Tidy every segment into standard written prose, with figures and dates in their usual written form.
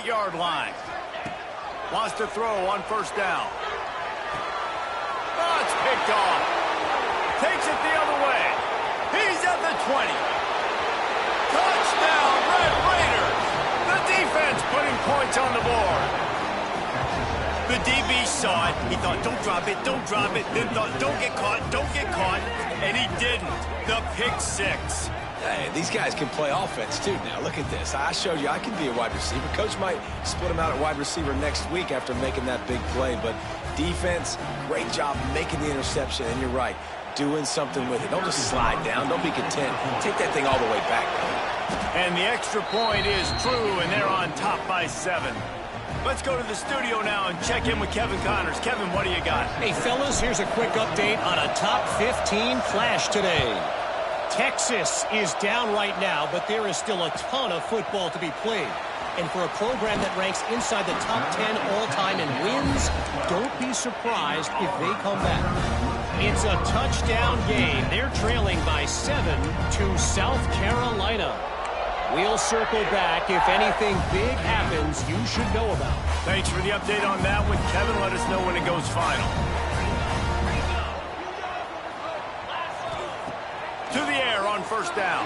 8-yard line. Wants to throw on first down. Oh, it's picked off. Takes it the other way. He's at the 20. Touchdown, Red Raiders. The defense putting points on the board. The DB saw it. He thought, don't drop it, don't drop it. Then thought, don't get caught, don't get caught. And he didn't. The pick six. Hey, these guys can play offense, too. Now, look at this. I showed you I can be a wide receiver. Coach might split him out at wide receiver next week after making that big play. But defense, great job making the interception. And you're right, doing something with it. Don't just slide down. Don't be content. Take that thing all the way back. And the extra point is true, and they're on top by 7. Let's go to the studio now and check in with Kevin Connors. Kevin, what do you got? Hey, fellas, here's a quick update on a top 15 flash today. Texas is down right now, but there is still a ton of football to be played. And for a program that ranks inside the top 10 all-time in wins, don't be surprised if they come back. It's a touchdown game. They're trailing by 7 to South Carolina. We'll circle back if anything big happens you should know about. Thanks for the update on that one, Kevin. Let us know when it goes final. To the air on first down.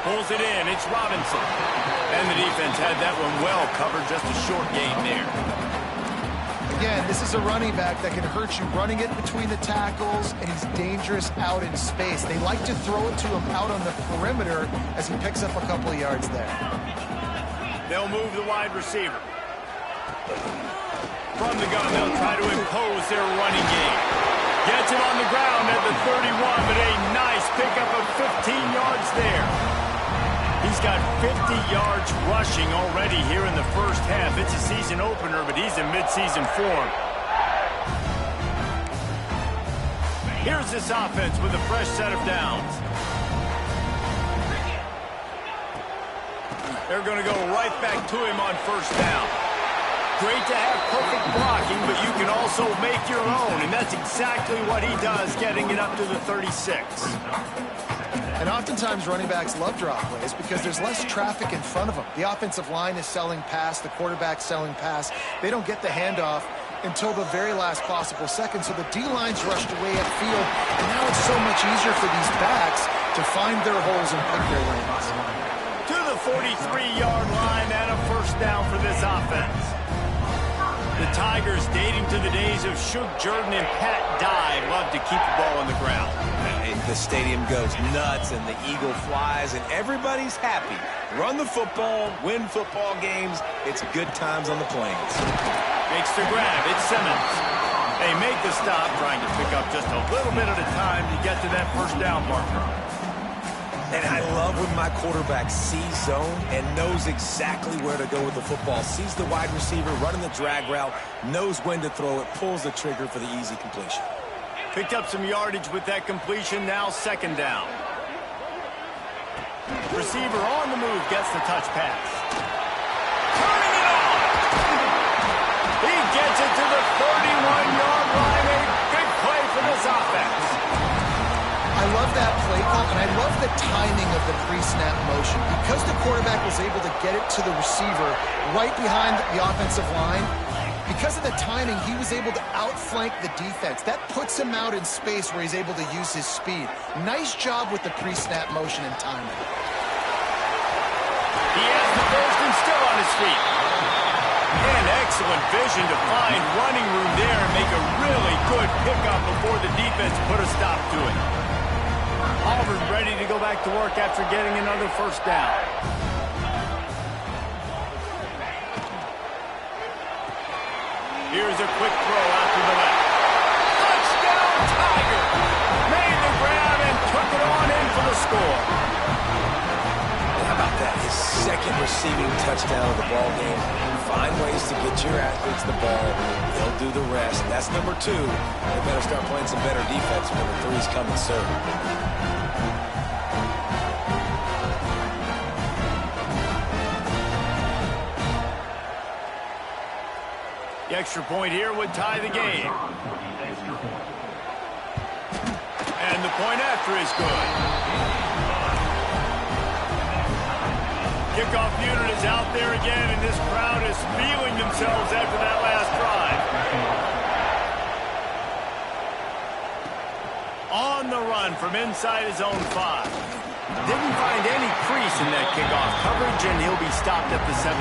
Pulls it in. It's Robinson. And the defense had that one well covered. Just a short gain there. Again, this is a running back that can hurt you running it between the tackles, and he's dangerous out in space. They like to throw it to him out on the perimeter as he picks up a couple of yards there. They'll move the wide receiver. From the gun, they'll try to impose their running game. Gets it on the ground at the 31, but a nice pickup of 15 yards there. He's got 50 yards rushing already here in the first half. It's a season opener, but he's in midseason form. Here's this offense with a fresh set of downs. They're going to go right back to him on first down. Great to have perfect blocking, but you can also make your own, and that's exactly what he does, getting it up to the 36. And oftentimes running backs love drop plays because there's less traffic in front of them. The offensive line is selling pass, the quarterback's selling pass. They don't get the handoff until the very last possible second, so the D-line's rushed away upfield, and now it's so much easier for these backs to find their holes and pick their lanes. To the 43-yard line and a first down for this offense. The Tigers, dating to the days of Shug Jordan and Pat Dye, love to keep the ball on the ground. The stadium goes nuts, and the eagle flies, and everybody's happy. Run the football, win football games. It's good times on the plains. Makes the grab. It's Simmons. They make the stop, trying to pick up just a little bit at a time to get to that first down marker. And I love when my quarterback sees zone and knows exactly where to go with the football. Sees the wide receiver running the drag route, knows when to throw it, pulls the trigger for the easy completion. Picked up some yardage with that completion, now second down. Receiver on the move, gets the touch pass. Turning it on! He gets it to the 31-yard line. A big play for this offense. I love that play call, and I love the timing of the pre-snap motion. Because the quarterback was able to get it to the receiver right behind the offensive line, because of the timing, he was able to outflank the defense. That puts him out in space where he's able to use his speed. Nice job with the pre-snap motion and timing. He has the first and still on his feet. And excellent vision to find running room there and make a really good pickup before the defense put a stop to it. Auburn ready to go back to work after getting another first down. Here's a quick throw out to the left. Touchdown, Tiger! Made the grab and took it on in for the score. How about that? His second receiving touchdown of the ball game. Find ways to get your athletes the ball. They'll do the rest. That's number 2. They better start playing some better defense when number 3's coming soon. The extra point here would tie the game. And the point after is good. Kickoff unit is out there again, and this crowd is feeling themselves after that last drive. On the run from inside his own 5. Didn't find any crease in that kickoff coverage, and he'll be stopped at the 17.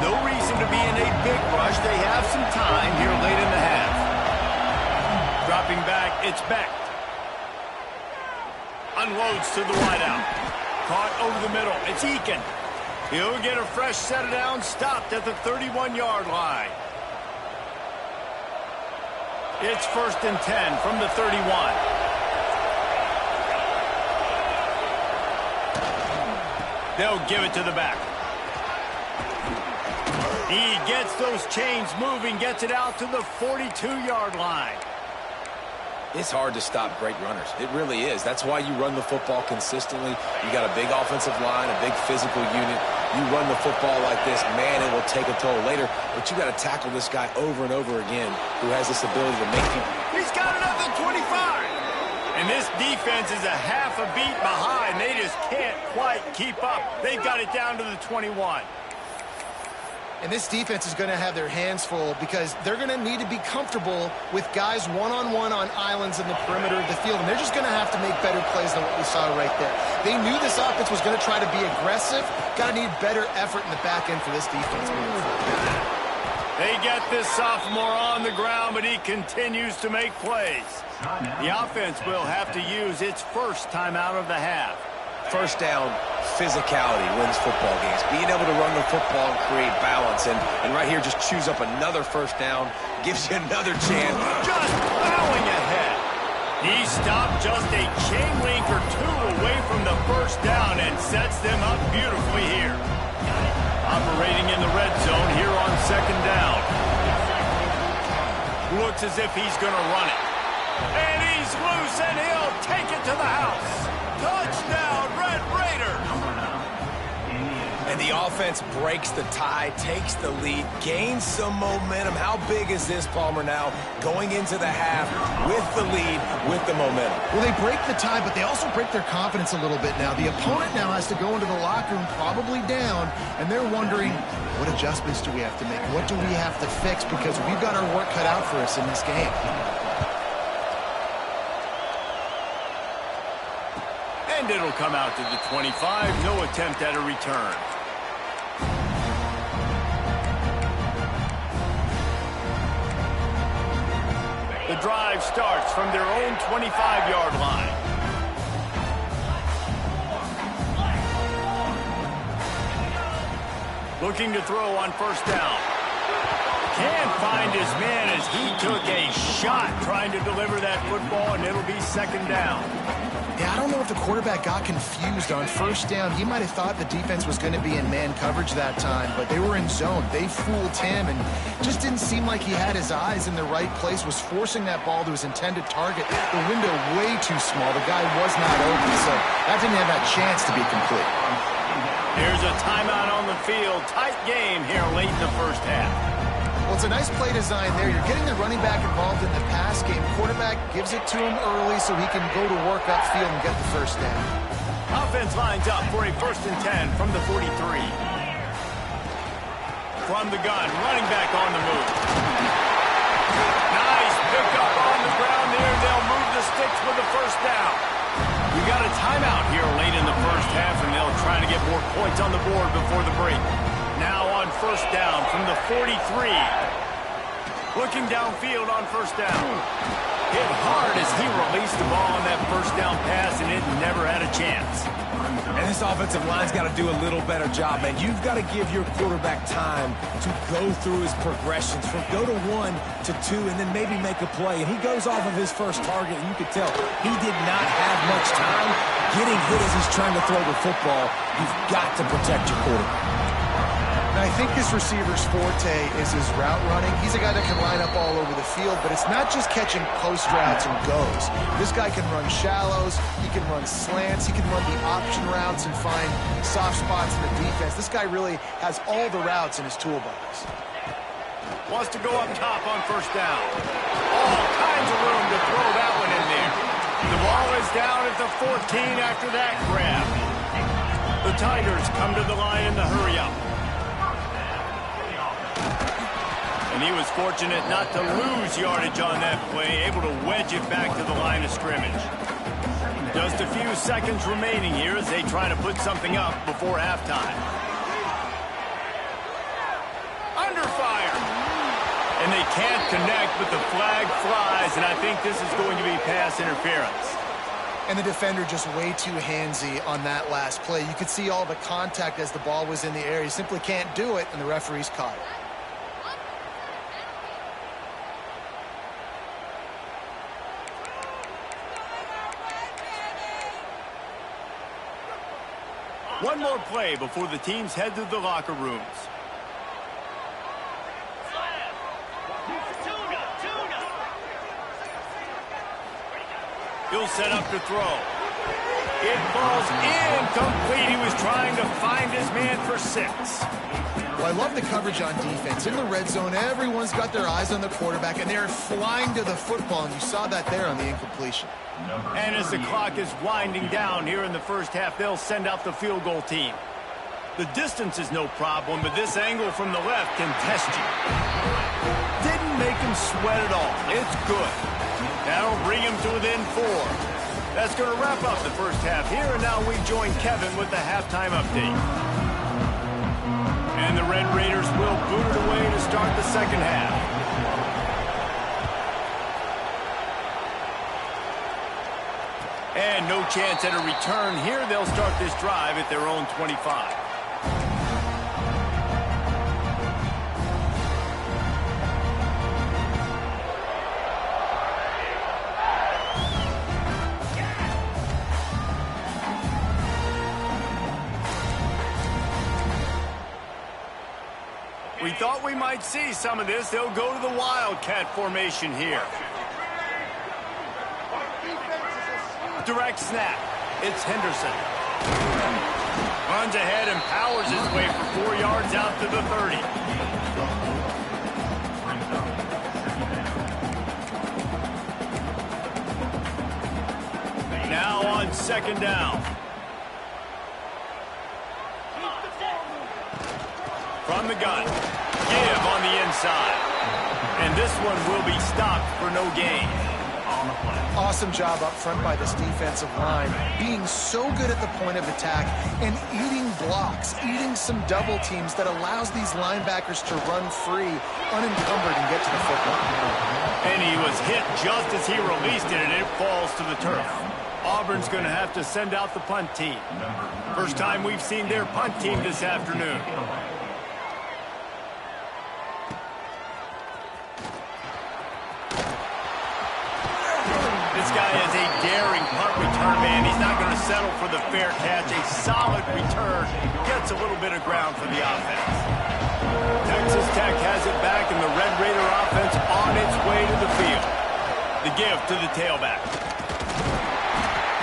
No reason to be in a big rush. They have some time here late in the half. Dropping back, it's Beck. Unloads to the wideout. Caught over the middle. It's Eakin. He'll get a fresh set of downs, stopped at the 31-yard line. It's 1st and 10 from the 31. They'll give it to the back. He gets those chains moving, gets it out to the 42-yard line. It's hard to stop great runners. It really is. That's why you run the football consistently. You got a big offensive line, a big physical unit. You run the football like this, man, it will take a toll later. But you got to tackle this guy over and over again who has this ability to make people. He's got it at the 25. And this defense is a half a beat behind. They just can't quite keep up. They've got it down to the 21. And this defense is going to have their hands full because they're going to need to be comfortable with guys one-on-one on islands in the perimeter of the field. And they're just going to have to make better plays than what we saw right there. They knew this offense was going to try to be aggressive. Got to need better effort in the back end for this defense moving forward. They get this sophomore on the ground, but he continues to make plays. The offense will have to use its first timeout of the half. First down, physicality wins football games. Being able to run the football and create balance. And right here, just choose up another first down. Gives you another chance. Just plowing ahead. He stopped just a chain link or two away from the first down and sets them up beautifully here. Operating in the red zone here on 2nd down. Looks as if he's going to run it. And he's loose, and he'll take it to the house. Touchdown, Red Raiders! And the offense breaks the tie, takes the lead, gains some momentum. How big is this, Palmer, now going into the half with the lead, with the momentum? Well, they break the tie, but they also break their confidence a little bit now. The opponent now has to go into the locker room probably down, and they're wondering, what adjustments do we have to make? What do we have to fix? Because we've got our work cut out for us in this game. And it'll come out to the 25. No attempt at a return. The drive starts from their own 25-yard line. Looking to throw on first down. Can't find his man as he took a shot trying to deliver that football, and it'll be 2nd down. Yeah, I don't know if the quarterback got confused on first down. He might have thought the defense was going to be in man coverage that time, but they were in zone. They fooled him and just didn't seem like he had his eyes in the right place, was forcing that ball to his intended target. The window way too small. The guy was not open, so that didn't have that chance to be complete. Here's a timeout on the field. Tight game here late in the first half. Well, it's a nice play design there. You're getting the running back involved in the pass game. Quarterback gives it to him early so he can go to work upfield and get the first down. Offense lines up for a 1st and 10 from the 43. From the gun, running back on the move. Nice pickup on the ground there. They'll move the sticks with the first down. We got a timeout here late in the first half, and they'll try to get more points on the board before the break. Now on first down from the 43. Looking downfield on first down. Hit hard as he released the ball on that first down pass, and it never had a chance. And this offensive line's got to do a little better job, man. You've got to give your quarterback time to go through his progressions from go to 1 to 2 and then maybe make a play. And he goes off of his first target, and you could tell he did not have much time getting hit as he's trying to throw the football. You've got to protect your quarterback. I think this receiver's forte is his route running. He's a guy that can line up all over the field, but it's not just catching post routes and goes. This guy can run shallows, he can run slants, he can run the option routes and find soft spots in the defense. This guy really has all the routes in his toolbox. Wants to go up top on first down. All kinds of room to throw that one in there. The ball is down at the 14 after that grab. The Tigers come to the line in the hurry-up. And he was fortunate not to lose yardage on that play, able to wedge it back to the line of scrimmage. Just a few seconds remaining here as they try to put something up before halftime. Under fire. And they can't connect, but the flag flies, and I think this is going to be pass interference. And the defender just way too handsy on that last play. You could see all the contact as the ball was in the air. He simply can't do it, and the referee's caught it. One more play before the teams head to the locker rooms. He'll set up to throw. It falls incomplete. He was trying to find his man for 6. Well, I love the coverage on defense. In the red zone, everyone's got their eyes on the quarterback, and they're flying to the football, and you saw that there on the incompletion. And as the clock is winding down here in the first half, they'll send out the field goal team. The distance is no problem, but this angle from the left can test you. Didn't make him sweat at all. It's good. That'll bring him to within 4. That's going to wrap up the first half here, and now we join Kevin with the halftime update. And the Red Raiders will boot it away to start the second half. And no chance at a return here. They'll start this drive at their own 25. We thought we might see some of this. They'll go to the Wildcat formation here. Direct snap. It's Henderson. Runs ahead and powers his way for 4 yards out to the 30. Now on second down. From the gun. Give on the inside. And this one will be stopped for no gain. Awesome job up front by this defensive line, being so good at the point of attack and eating blocks, eating some double teams that allows these linebackers to run free, unencumbered, and get to the football. And he was hit just as he released it, and it falls to the turf. Auburn's going to have to send out the punt team. First time we've seen their punt team this afternoon. This guy is a daring punt return man. He's not going to settle for the fair catch. A solid return. Gets a little bit of ground for the offense. Texas Tech has it back, and the Red Raider offense on its way to the field. The give to the tailback.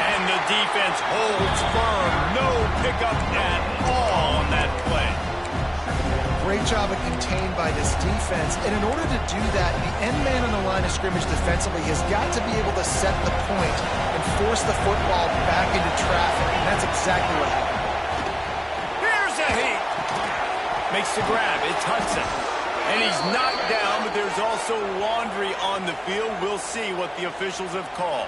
And the defense holds firm. No pickup at all on that play. Great job of contained by this defense. And in order to do that, the end man on the line of scrimmage defensively has got to be able to set the point and force the football back into traffic. And that's exactly what happened. Here's a heat. Makes the grab. It's Hudson. And he's knocked down, but there's also laundry on the field. We'll see what the officials have called.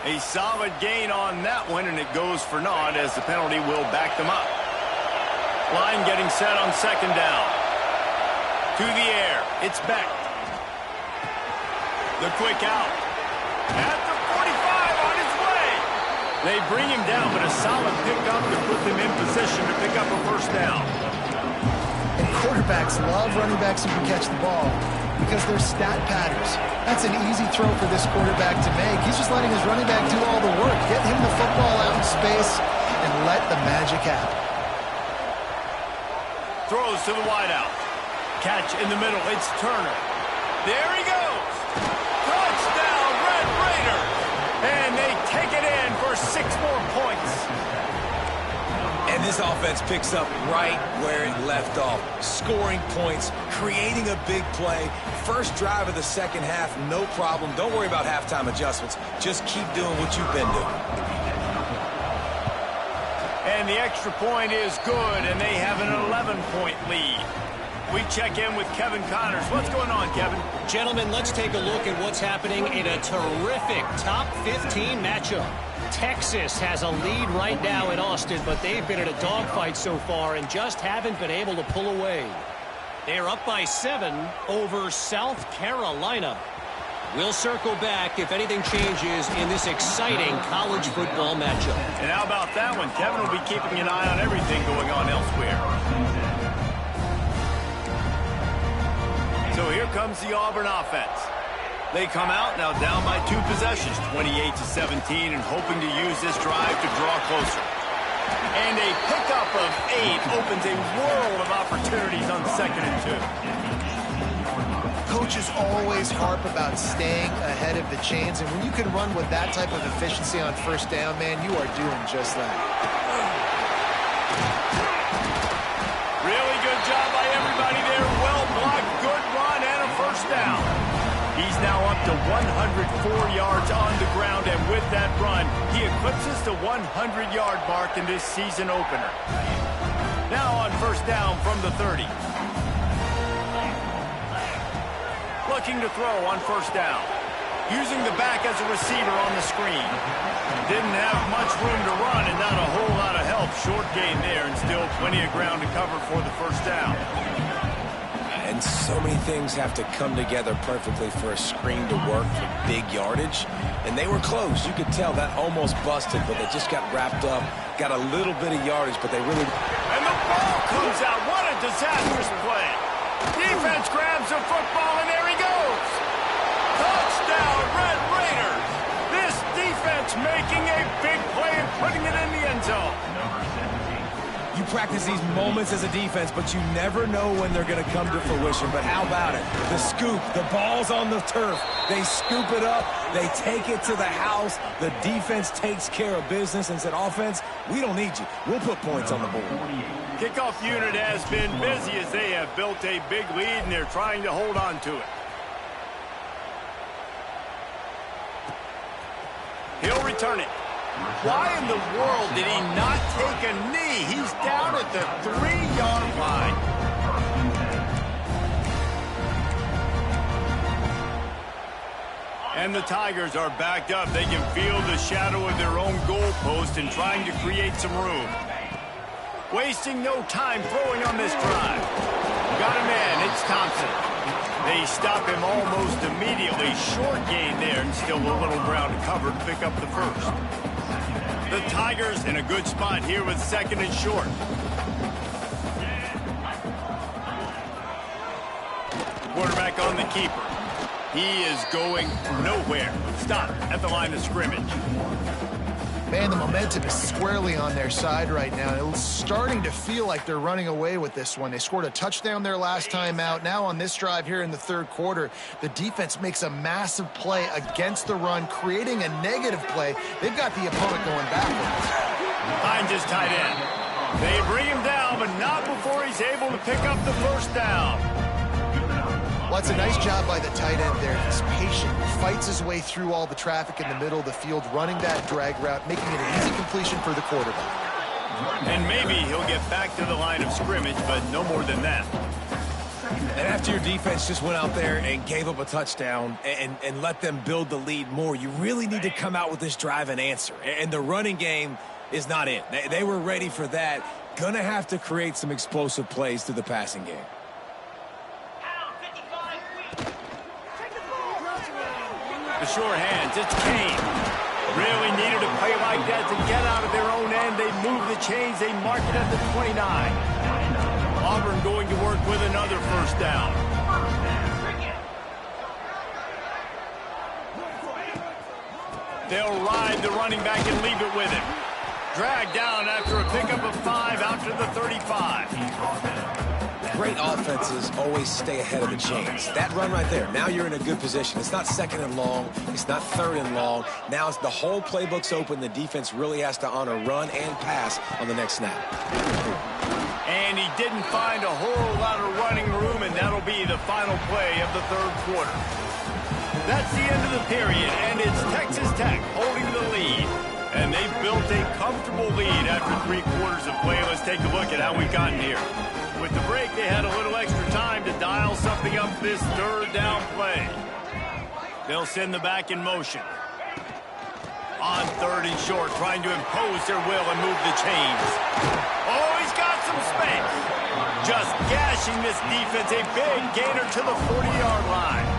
A solid gain on that one, and it goes for naught as the penalty will back them up. Line getting set on second down. To the air. It's Beck. The quick out. At the 45 on his way. They bring him down, but a solid pickup to put them in position to pick up a first down. And quarterbacks love running backs who can catch the ball because they're stat patterns. That's an easy throw for this quarterback to make. He's just letting his running back do all the work. Get him the football out in space and let the magic happen. Throws to the wideout. Catch in the middle. It's Turner. There he goes. Touchdown, Red Raiders. And they take it in for 6 more points. And And this offense picks up right where it left off. Scoring points, creating a big play. First drive of the second half, no problem. Don't worry about halftime adjustments. Just keep doing what you've been doing. And the extra point is good, and they have an 11-point lead. We check in with Kevin Connors. What's going on, Kevin? Gentlemen, let's take a look at what's happening in a terrific top 15 matchup. Texas has a lead right now in Austin, but they've been in a dogfight so far and just haven't been able to pull away. They're up by 7 over South Carolina. We'll circle back if anything changes in this exciting college football matchup. And how about that one? Kevin will be keeping an eye on everything going on elsewhere. So here comes the Auburn offense. They come out now down by 2 possessions, 28-17, and hoping to use this drive to draw closer. And a pickup of 8 opens a world of opportunities on 2nd and 2. Coaches always harp about staying ahead of the chains, and when you can run with that type of efficiency on first down, man, you are doing just that. Really good job by everybody there. Well blocked, good run, and a first down. He's now up to 104 yards on the ground, and with that run, he eclipses the 100-yard mark in this season opener. Now on first down from the 30. Looking to throw on first down. Using the back as a receiver on the screen. Didn't have much room to run and not a whole lot of help. Short gain there and still plenty of ground to cover for the first down. And so many things have to come together perfectly for a screen to work for big yardage. And they were close. You could tell that almost busted, but they just got wrapped up, got a little bit of yardage, but they really... And the ball comes out. What a disastrous play. Defense grabs the football, and there he goes. Touchdown, Red Raiders. This defense making a big play and putting it in the end zone. You practice these moments as a defense, but you never know when they're going to come to fruition. But how about it? The scoop, the ball's on the turf. They scoop it up. They take it to the house. The defense takes care of business and said, offense, we don't need you. We'll put points on the board. Kickoff unit has been busy as they have built a big lead, and they're trying to hold on to it. He'll return it. Why in the world did he not take a knee? He's down at the 3-yard line. And the Tigers are backed up. They can feel the shadow of their own goalpost and trying to create some room. Wasting no time throwing on this drive. Got a man. It's Thompson. They stop him almost immediately. Short gain there and still a little ground to cover to pick up the first. The Tigers in a good spot here with 2nd and short. Quarterback on the keeper. He is going nowhere. Stop at the line of scrimmage. Man, the momentum is squarely on their side right now. It's starting to feel like they're running away with this one. They scored a touchdown their last time out. Now on this drive here in the 3rd quarter, the defense makes a massive play against the run, creating a negative play. They've got the opponent going backwards. Hines is tight end. They bring him down, but not before he's able to pick up the first down. Well, it's a nice job by the tight end there. He's patient, fights his way through all the traffic in the middle of the field, running that drag route, making it an easy completion for the quarterback. And maybe he'll get back to the line of scrimmage, but no more than that. And after your defense just went out there and gave up a touchdown and let them build the lead more, you really need to come out with this drive and answer. And the running game is not it. They were ready for that. Gonna have to create some explosive plays through the passing game. The short hands, it's Kane. Really needed a play like that to get out of their own end. They move the chains, they mark it at the 29. Auburn going to work with another first down. They'll ride the running back and leave it with him. Dragged down after a pickup of 5 out to the 35. Great offenses always stay ahead of the chains. That run right there, now you're in a good position. It's not second and long. It's not third and long. Now it's the whole playbook's open. The defense really has to honor run and pass on the next snap. And he didn't find a whole lot of running room, and that'll be the final play of the third quarter. That's the end of the period, and it's Texas Tech holding the lead. And they've built a comfortable lead after 3 quarters of play. Let's take a look at how we've gotten here. With the break, they had a little extra time to dial something up this third down play. They'll send the back in motion. On 3rd and short, trying to impose their will and move the chains. Oh, he's got some space. Just gashing this defense, a big gainer to the 40-yard line.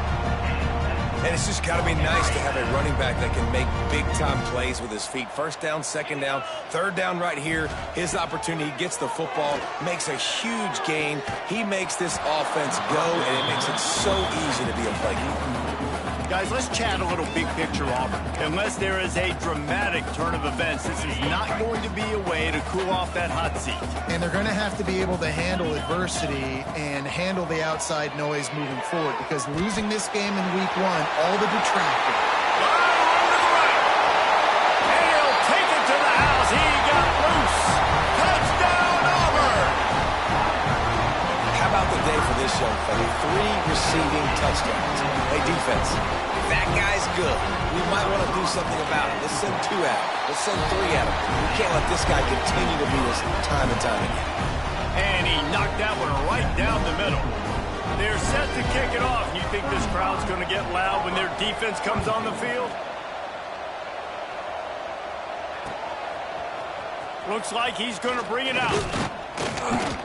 And it's just got to be nice to have a running back that can make big-time plays with his feet. 1st down, 2nd down, 3rd down right here. His opportunity, he gets the football, makes a huge gain. He makes this offense go, and it makes it so easy to be a playmaker. Guys, let's chat a little big picture, Auburn. Unless there is a dramatic turn of events, this is not going to be a way to cool off that hot seat. And they're going to have to be able to handle adversity and handle the outside noise moving forward, because losing this game in week 1, all the detractors. And he'll take it to the house. He got loose. Touchdown, Auburn! How about the day for this young fella? 3 receiving touchdowns. Hey, defense, that guy's good. We might want to do something about it. Let's send 2 at him. Let's send 3 at him. We can't let this guy continue to beat us time and time again. And he knocked that one right down the middle. They're set to kick it off. You think this crowd's going to get loud when their defense comes on the field? Looks like he's going to bring it out.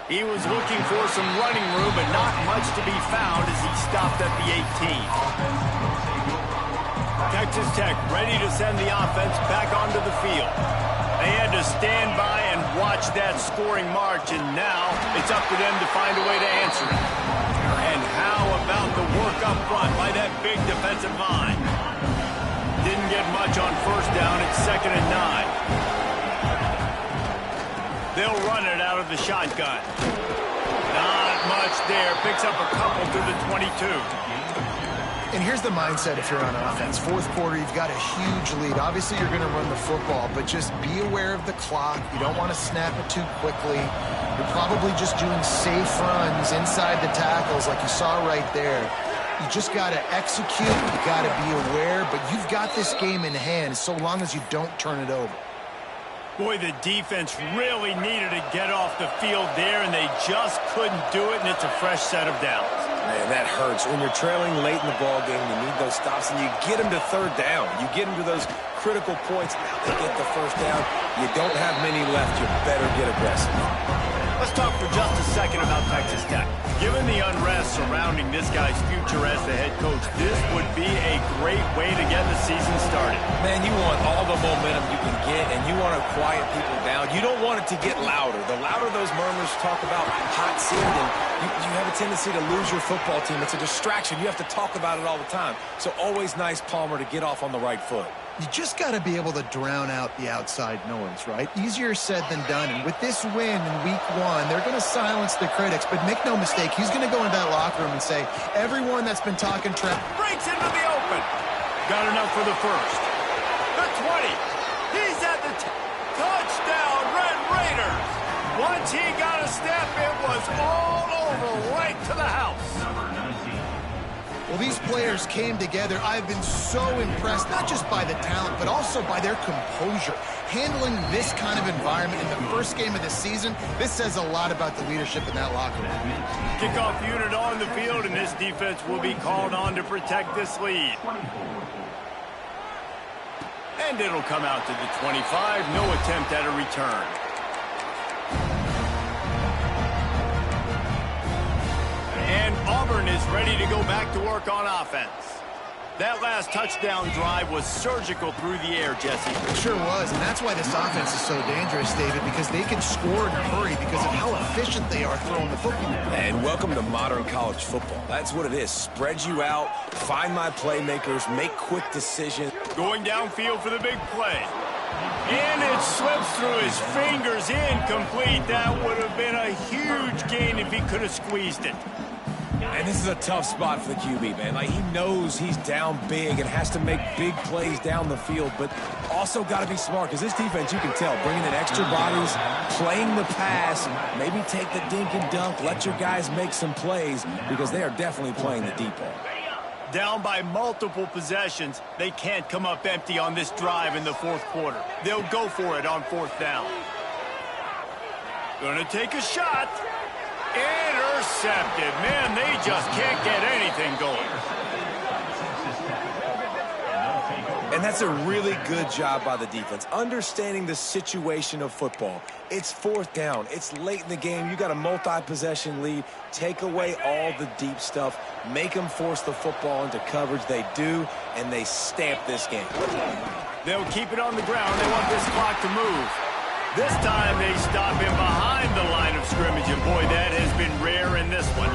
He was looking for some running room, but not much to be found as he stopped at the 18. Texas Tech ready to send the offense back onto the field. They had to stand by and watch that scoring march, and now it's up to them to find a way to answer it. And how about the work up front by that big defensive line? Didn't get much on 1st down. It's 2nd and 9. They'll run it out of the shotgun. Not much there. Picks up a couple to the 22. And here's the mindset if you're on offense. 4th quarter, you've got a huge lead. Obviously, you're going to run the football, but just be aware of the clock. You don't want to snap it too quickly. You're probably just doing safe runs inside the tackles like you saw right there. You just got to execute. You got to be aware, but you've got this game in hand so long as you don't turn it over. Boy, the defense really needed to get off the field there, and they just couldn't do it, and it's a fresh set of downs. Man, that hurts. When you're trailing late in the ball game, you need those stops, and you get them to 3rd down. You get them to those critical points. Now they get the 1st down. You don't have many left. You better get aggressive. Let's talk for just a second about Texas Tech. Given the unrest surrounding this guy's future as the head coach, this would be a great way to get the season started. Man, you want all the momentum you can get, and you want to quiet people down. You don't want it to get louder. The louder those murmurs talk about hot seat, and you have a tendency to lose your football team. It's a distraction. You have to talk about it all the time. So always nice, Palmer, to get off on the right foot. You just got to be able to drown out the outside noise, right? Easier said than done. And with this win in week 1, they're going to silence the critics. But make no mistake, he's going to go into that locker room and say, everyone that's been talking trash breaks into the open. Got enough for the 1st. The 20. He's at the touchdown, Red Raiders. Once he got a step, it was all over, right to the house. Well, these players came together. I've been so impressed, not just by the talent, but also by their composure. Handling this kind of environment in the first game of the season, this says a lot about the leadership in that locker room. Kickoff unit on the field, and this defense will be called on to protect this lead. And it'll come out to the 25. No attempt at a return. And Auburn is ready to go back to work on offense. That last touchdown drive was surgical through the air, Jesse. It sure was, and that's why this offense is so dangerous, David, because they can score in a hurry because of how efficient they are throwing the football. And welcome to modern college football. That's what it is. Spread you out, find my playmakers, make quick decisions. Going downfield for the big play. And it slips through his fingers, incomplete. That would have been a huge gain if he could have squeezed it. And this is a tough spot for the QB, man. Like, he knows he's down big and has to make big plays down the field, but also got to be smart, because this defense, you can tell, bringing in extra bodies, playing the pass, maybe take the dink and dunk, let your guys make some plays, because they are definitely playing the deep ball. Down by multiple possessions, they can't come up empty on this drive in the fourth quarter. They'll go for it on fourth down. Gonna take a shot. Intercepted. Man, they just can't get anything going. And that's a really good job by the defense, understanding the situation of football. It's fourth down. It's late in the game. You got a multi-possession lead. Take away all the deep stuff. Make them force the football into coverage. They do, and they stamp this game. They'll keep it on the ground. They want this clock to move. This time they stop him behind the line of scrimmage, and boy, that has been rare in this one.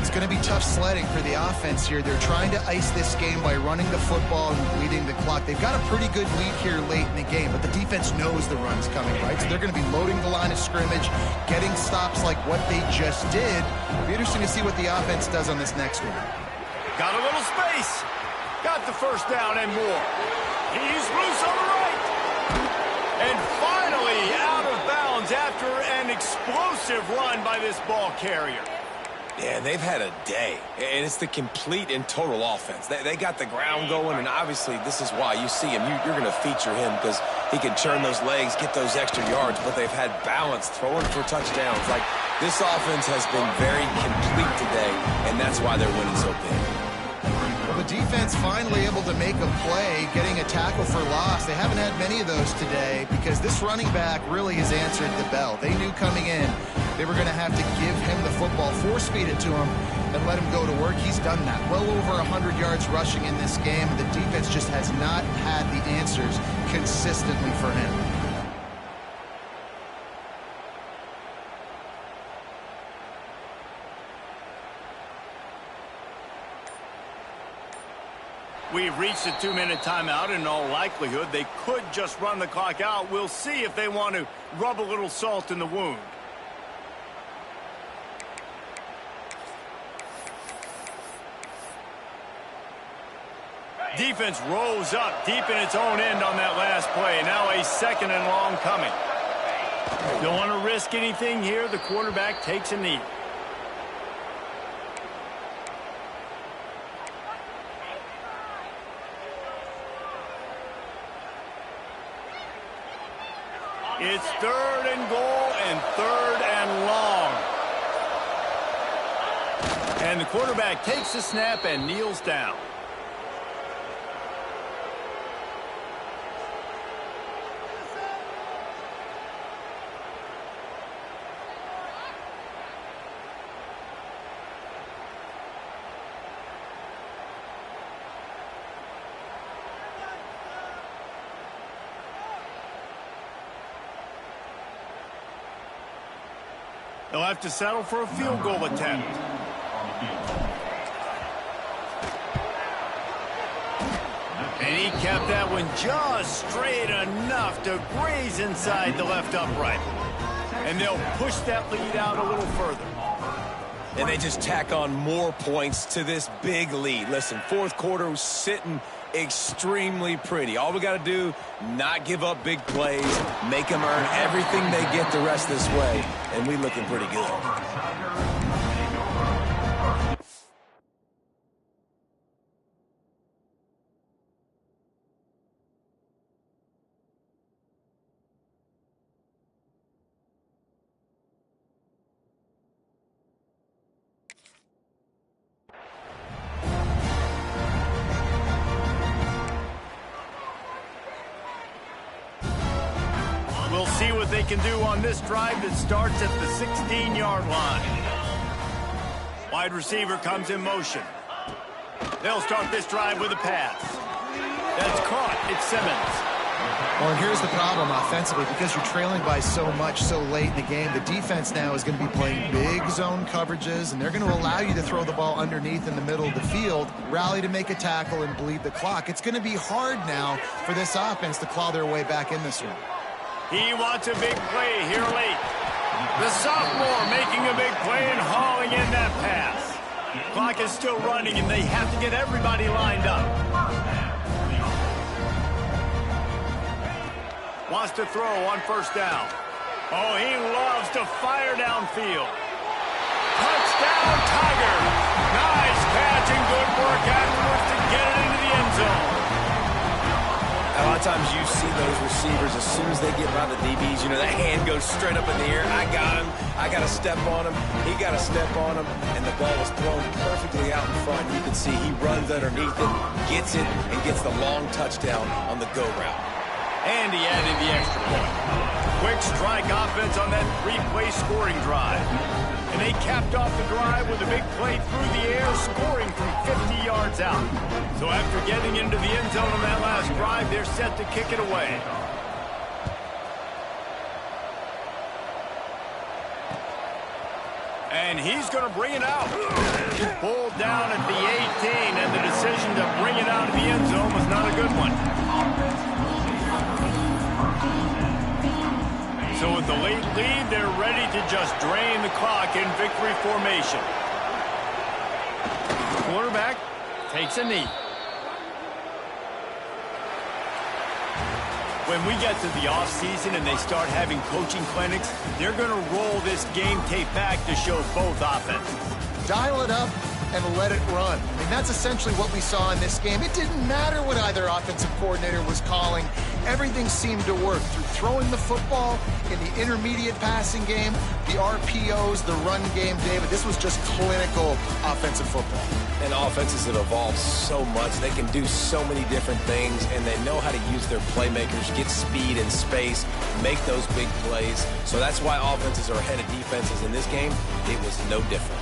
It's going to be tough sledding for the offense here. They're trying to ice this game by running the football and bleeding the clock. They've got a pretty good lead here late in the game, but the defense knows the run's coming, right? So they're going to be loading the line of scrimmage, getting stops like what they just did. It'll be interesting to see what the offense does on this next one. Got a little space. Got the first down and more. He's loose on the right. And finally out of bounds after an explosive run by this ball carrier. Yeah, they've had a day, and it's the complete and total offense. They got the ground going, and obviously this is why you see him. You're going to feature him because he can turn those legs, get those extra yards, but they've had balance, throwing for touchdowns. Like, this offense has been very complete today, and that's why they're winning so big. Well, the defense finally able to make a play, getting a tackle for loss. They haven't had many of those today because this running back really has answered the bell. They knew coming in they were going to have to give him the football, force-feed it to him, and let him go to work. He's done that. Well over 100 yards rushing in this game. The defense just has not had the answers consistently for him. We've reached a 2-minute timeout. In all likelihood, they could just run the clock out. We'll see if they want to rub a little salt in the wound. Defense rolls up deep in its own end on that last play. Now a second and long coming. Don't want to risk anything here. The quarterback takes a knee. It's third and goal and third and long. And the quarterback takes the snap and kneels down. They'll have to settle for a field goal attempt. And he kept that one just straight enough to graze inside the left upright. And they'll push that lead out a little further. And they just tack on more points to this big lead. Listen, fourth quarter was sitting extremely pretty. All we got to do, not give up big plays, make them earn everything they get the rest this way, and we looking pretty good. We'll see what they can do on this drive that starts at the 16-yard line. Wide receiver comes in motion. They'll start this drive with a pass. That's caught. It's Simmons. Well, and here's the problem offensively. Because you're trailing by so much so late in the game, the defense now is going to be playing big zone coverages, and they're going to allow you to throw the ball underneath in the middle of the field, rally to make a tackle, and bleed the clock. It's going to be hard now for this offense to claw their way back in this one. He wants a big play here late. The sophomore making a big play and hauling in that pass. Clock is still running, and they have to get everybody lined up. Wants to throw on first down. Oh, he loves to fire downfield. Touchdown, Tiger. Nice catch and good work afterwards to get it into the end zone. A lot of times you see those receivers, as soon as they get by the DBs, you know, that hand goes straight up in the air. I got him. I got to step on him. He got to step on him. And the ball was thrown perfectly out in front. You can see he runs underneath it, gets it, and gets the long touchdown on the go route. And he added the extra point. Quick strike offense on that three-play scoring drive. And they capped off the drive with a big play through the air, scoring from 50 yards out. So after getting into the end zone on that last drive, they're set to kick it away. And he's going to bring it out. Pulled down at the 18, and the decision to bring it out of the end zone was not a good one. So with the late lead, they're ready to just drain the clock in victory formation. Quarterback takes a knee. When we get to the offseason and they start having coaching clinics, they're going to roll this game tape back to show both offenses. Dial it up and let it run. I mean, that's essentially what we saw in this game. It didn't matter what either offensive coordinator was calling. Everything seemed to work through throwing the football, in the intermediate passing game, the RPOs, the run game, David. This was just clinical offensive football. And offenses have evolved so much. They can do so many different things, and they know how to use their playmakers, get speed and space, make those big plays. So that's why offenses are ahead of defenses in this game. It was no different.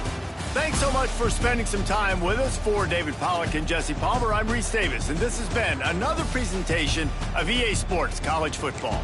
Thanks so much for spending some time with us. For David Pollack and Jesse Palmer, I'm Reese Davis, and this has been another presentation of EA Sports College Football.